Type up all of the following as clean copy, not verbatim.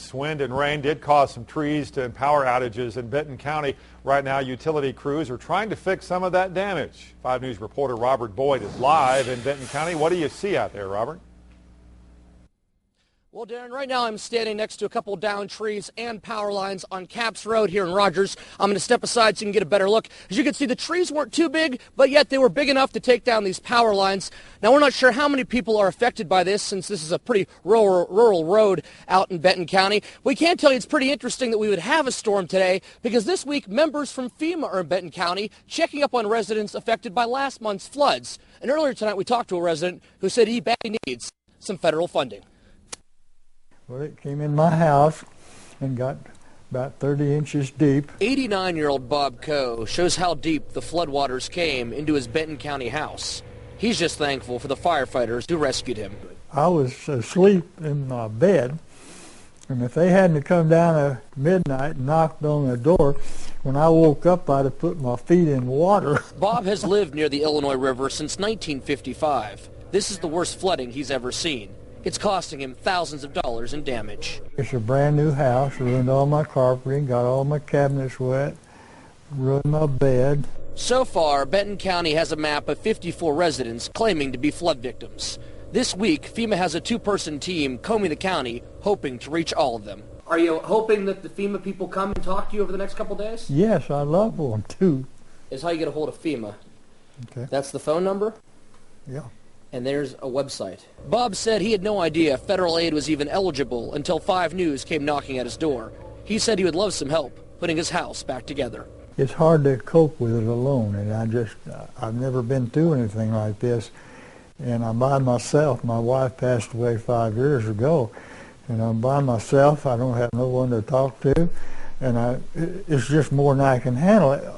Intense wind and rain did cause some trees and power outages in Benton County. Right now, utility crews are trying to fix some of that damage. 5 News reporter Robert Boyd is live in Benton County. What do you see out there, Robert? Well, Darren, right now I'm standing next to a couple downed trees and power lines on Capps Road here in Rogers. I'm going to step aside so you can get a better look. As you can see, the trees weren't too big, but yet they were big enough to take down these power lines. Now, we're not sure how many people are affected by this, since this is a pretty rural road out in Benton County. We can tell you it's pretty interesting that we would have a storm today, because this week members from FEMA are in Benton County checking up on residents affected by last month's floods. And earlier tonight we talked to a resident who said he badly needs some federal funding. Well, it came in my house and got about 30 inches deep. 89-year-old Bob Coe shows how deep the floodwaters came into his Benton County house. He's just thankful for the firefighters who rescued him. I was asleep in my bed, and if they hadn't come down at midnight and knocked on the door, when I woke up, I'd have put my feet in water. Bob has lived near the Illinois River since 1955. This is the worst flooding he's ever seen. It's costing him thousands of dollars in damage. It's a brand new house, ruined all my carpeting, got all my cabinets wet, ruined my bed. So far, Benton County has a map of 54 residents claiming to be flood victims. This week, FEMA has a 2-person team combing the county, hoping to reach all of them. Are you hoping that the FEMA people come and talk to you over the next couple days? Yes, I'd love for them to. Is how you get a hold of FEMA. Okay. That's the phone number? Yeah. And there's a website. Bob said he had no idea federal aid was even eligible until 5 News came knocking at his door. He said he would love some help putting his house back together. It's hard to cope with it alone, and I've never been through anything like this, and I'm by myself. My wife passed away 5 years ago, and I'm by myself. I don't have no one to talk to, and it's just more than I can handle it.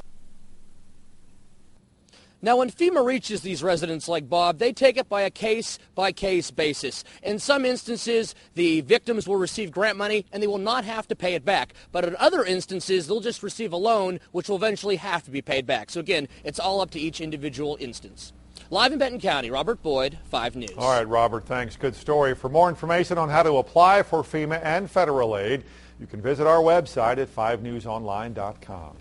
Now, when FEMA reaches these residents like Bob, they take it by a case-by-case basis. In some instances, the victims will receive grant money and they will not have to pay it back. But in other instances, they'll just receive a loan, which will eventually have to be paid back. So again, it's all up to each individual instance. Live in Benton County, Robert Boyd, 5 News. All right, Robert, thanks. Good story. For more information on how to apply for FEMA and federal aid, you can visit our website at 5newsonline.com.